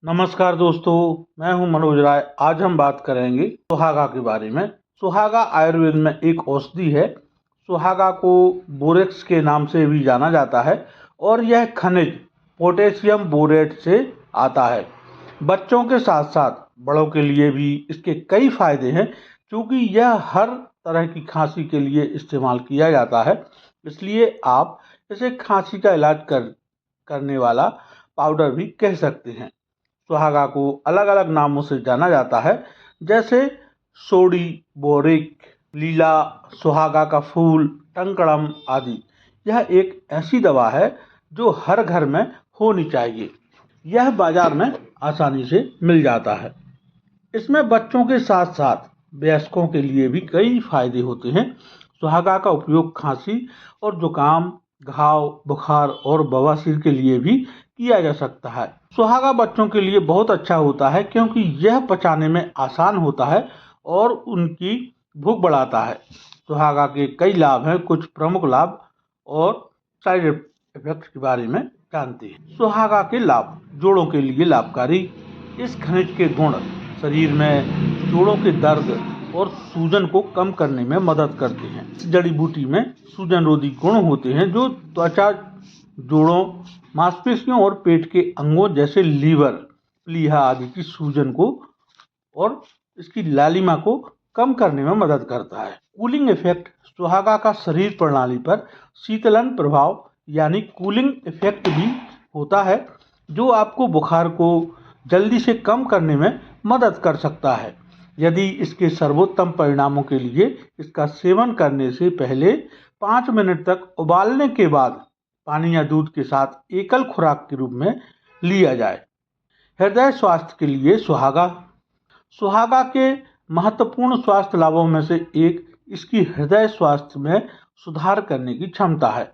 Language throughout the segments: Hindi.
नमस्कार दोस्तों, मैं हूं मनोज राय। आज हम बात करेंगे सुहागा के बारे में। सुहागा आयुर्वेद में एक औषधि है। सुहागा को बोरेक्स के नाम से भी जाना जाता है और यह खनिज पोटेशियम बोरेट से आता है। बच्चों के साथ साथ बड़ों के लिए भी इसके कई फायदे हैं, क्योंकि यह हर तरह की खांसी के लिए इस्तेमाल किया जाता है। इसलिए आप इसे खांसी का इलाज करने वाला पाउडर भी कह सकते हैं। सुहागा को अलग अलग नामों से जाना जाता है, जैसे सोडी, बोरिक, लीला, सुहागा का फूल, टंकड़म आदि। यह एक ऐसी दवा है जो हर घर में होनी चाहिए। यह बाजार में आसानी से मिल जाता है। इसमें बच्चों के साथ साथ वयस्कों के लिए भी कई फायदे होते हैं। सुहागा का उपयोग खांसी और जुकाम, घाव, बुखार और बवासीर के लिए भी किया जा सकता है। सुहागा बच्चों के लिए बहुत अच्छा होता है, क्योंकि यह पचाने में आसान होता है और उनकी भूख बढ़ाता है। सुहागा के कई लाभ हैं। कुछ प्रमुख लाभ और साइड इफेक्ट के बारे में जानते हैं। सुहागा के लाभ: जोड़ों के लिए लाभकारी। इस खनिज के गुण शरीर में जोड़ों के दर्द और सूजन को कम करने में मदद करते हैं। इस जड़ी बूटी में सूजन रोधी गुण होते हैं, जो त्वचा, जोड़ों, मांसपेशियों और पेट के अंगों जैसे लीवर, प्लीहा आदि की सूजन को और इसकी लालिमा को कम करने में मदद करता है। कूलिंग इफेक्ट: सुहागा का शरीर प्रणाली पर शीतलन प्रभाव यानी कूलिंग इफेक्ट भी होता है, जो आपको बुखार को जल्दी से कम करने में मदद कर सकता है। यदि इसके सर्वोत्तम परिणामों के लिए इसका सेवन करने से पहले 5 मिनट तक उबालने के बाद पानी या दूध के साथ एकल खुराक के रूप में लिया जाए। हृदय स्वास्थ्य के लिए सुहागा: सुहागा के महत्वपूर्ण स्वास्थ्य लाभों में से एक इसकी हृदय स्वास्थ्य में सुधार करने की क्षमता है।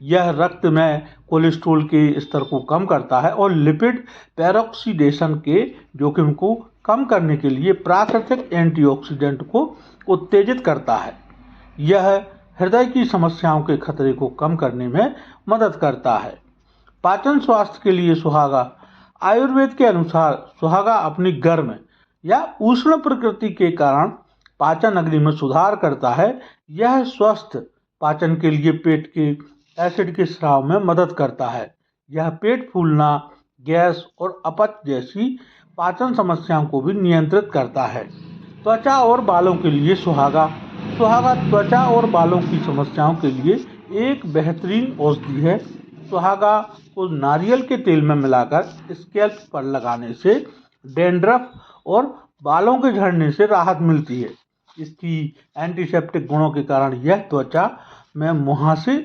यह रक्त में कोलेस्ट्रॉल के स्तर को कम करता है और लिपिड पेरोक्सीडेशन के जोखिम को कम करने के लिए प्राकृतिक एंटीऑक्सीडेंट को उत्तेजित करता है। यह हृदय की समस्याओं के खतरे को कम करने में मदद करता है। पाचन स्वास्थ्य के लिए सुहागा: आयुर्वेद के अनुसार सुहागा अपनी गर्म या उष्ण प्रकृति के कारण पाचन अग्नि में सुधार करता है। यह स्वस्थ पाचन के लिए पेट के एसिड के स्राव में मदद करता है। यह पेट फूलना, गैस और अपच जैसी पाचन समस्याओं को भी नियंत्रित करता है। त्वचा और बालों के लिए सुहागा: सुहागा त्वचा और बालों की समस्याओं के लिए एक बेहतरीन औषधि है। सुहागा को नारियल के तेल में मिलाकर स्कैल्प पर लगाने से डैंड्रफ और बालों के झड़ने से राहत मिलती है। इसकी एंटीसेप्टिक गुणों के कारण यह त्वचा में मुहासे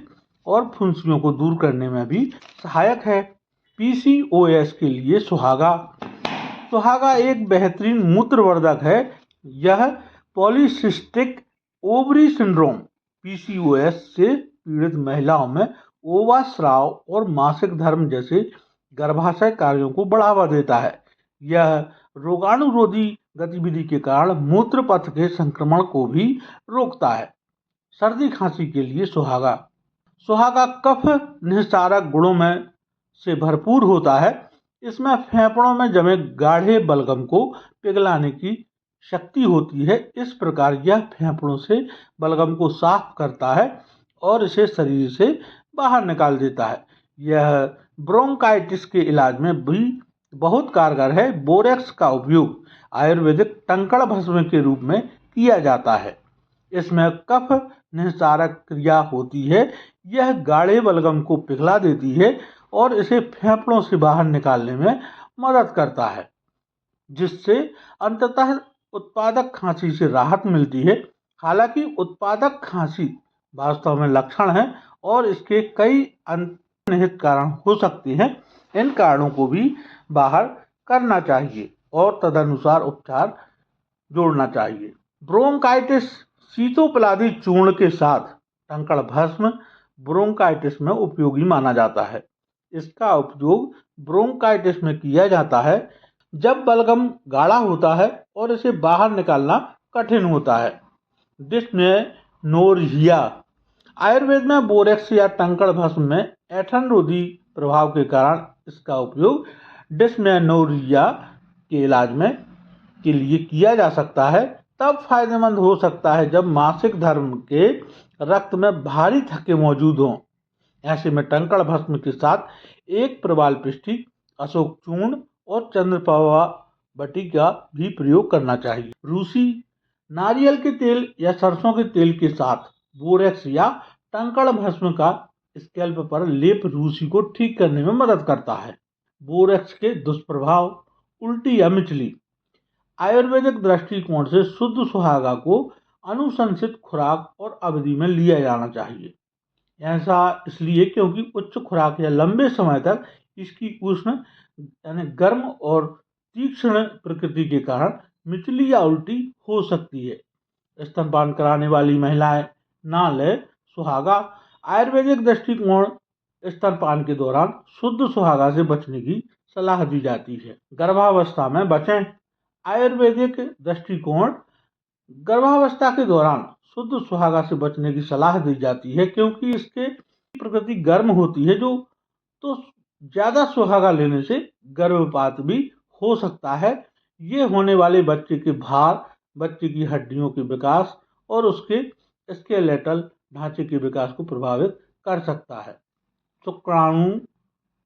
और फुंसियों को दूर करने में भी सहायक है। पीसीओएस के लिए सुहागा: सुहागा एक बेहतरीन मूत्रवर्धक है। यह पॉलीसिस्टिक ओवरी सिंड्रोम पीसीओएस से पीड़ित महिलाओं में ओवा स्राव और मासिक धर्म जैसे गर्भाशय कार्यों को बढ़ावा देता है। यह रोगाणुरोधी गतिविधि के कारण मूत्र पथ के संक्रमण को भी रोकता है। सर्दी खांसी के लिए सुहागा: सुहागा कफ निस्तारक गुणों में से भरपूर होता है। इसमें फेफड़ों में जमे गाढ़े बलगम को पिघलाने की शक्ति होती है। इस प्रकार यह फेफड़ों से बलगम को साफ करता है और इसे शरीर से बाहर निकाल देता है। यह ब्रोंकाइटिस के इलाज में भी बहुत कारगर है। बोरेक्स का उपयोग आयुर्वेदिक टंकण भस्म के रूप में किया जाता है। इसमें कफ निस्तारक क्रिया होती है। यह गाढ़े बलगम को पिघला देती है और इसे फेफड़ों से बाहर निकालने में मदद करता है, जिससे अंततः उत्पादक खांसी से राहत मिलती है। हालांकि उत्पादक खांसी वास्तव में लक्षण है और इसके कई अंतर्निहित कारण हो सकते हैं। इन कारणों को भी बाहर करना चाहिए और तदनुसार उपचार जोड़ना चाहिए। ब्रोंकाइटिस: सीतोपलादी चूर्ण के साथ टंकण भस्म ब्रोंकाइटिस में उपयोगी माना जाता है। इसका उपयोग ब्रोंकाइटिस में किया जाता है जब बलगम गाढ़ा होता है और इसे बाहर निकालना कठिन होता है। डिस्मेनोर्हिया: आयुर्वेद में बोरेक्स या टंकण भस्म में ऐंठन रोधी प्रभाव के कारण इसका उपयोग डिस्मेनोरिया के इलाज में के लिए किया जा सकता है, तब फायदेमंद हो सकता है जब मासिक धर्म के रक्त में भारी थक्के मौजूद हों। ऐसे में टंकण भस्म के साथ एक प्रवाल पृष्ठी, अशोक चूर्ण और चंद्रप्रभा बटी का भी प्रयोग करना चाहिए। रूसी नारियल के तेल या सरसों के तेल के साथ बोरेक्स या टंकण भस्म का स्कैल्प पर लेप रूसी को ठीक करने में मदद करता है। बोरेक्स के दुष्प्रभाव, उल्टी या मिचली। आयुर्वेदिक दृष्टिकोण से शुद्ध सुहागा को अनुशंसित खुराक और अवधि में लिया जाना चाहिए। ऐसा इसलिए क्योंकि उच्च खुराक या लंबे समय तक इसकी उष्ण यानी गर्म और तीक्ष्ण प्रकृति के कारण मिचली या उल्टी हो सकती है। स्तनपान कराने वाली महिलाएं ना ले सुहागा। आयुर्वेदिक दृष्टिकोण स्तनपान के दौरान शुद्ध सुहागा से बचने की सलाह दी जाती है। गर्भावस्था में बचें। आयुर्वेदिक दृष्टिकोण गर्भावस्था के दौरान शुद्ध सुहागा से बचने की सलाह दी जाती है, क्योंकि इसके प्रकृति गर्म होती है, जो तो ज्यादा सुहागा लेने से गर्भपात भी हो सकता है। ये होने वाले बच्चे के भार, बच्चे की हड्डियों के विकास और उसके स्केलेटल ढांचे के विकास को प्रभावित कर सकता है। शुक्राणु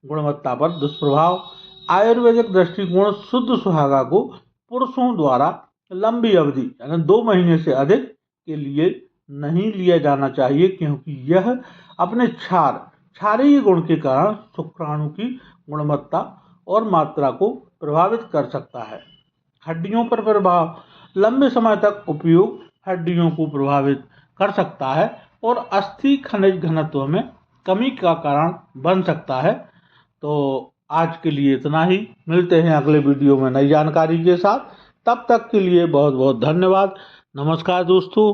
गुणवत्ता पर दुष्प्रभाव। आयुर्वेदिक दृष्टिकोण शुद्ध सुहागा को पुरुषों द्वारा लंबी अवधि यानी 2 महीने से अधिक के लिए नहीं लिया जाना चाहिए, क्योंकि यह अपने क्षारीय गुण के कारण शुक्राणु की गुणवत्ता और मात्रा को प्रभावित कर सकता है। हड्डियों पर प्रभाव। लंबे समय तक उपयोग हड्डियों को प्रभावित कर सकता है और अस्थि खनिज घनत्व में कमी का कारण बन सकता है। तो आज के लिए इतना ही। मिलते हैं अगले वीडियो में नई जानकारी के साथ। तब तक के लिए बहुत बहुत धन्यवाद। नमस्कार दोस्तों।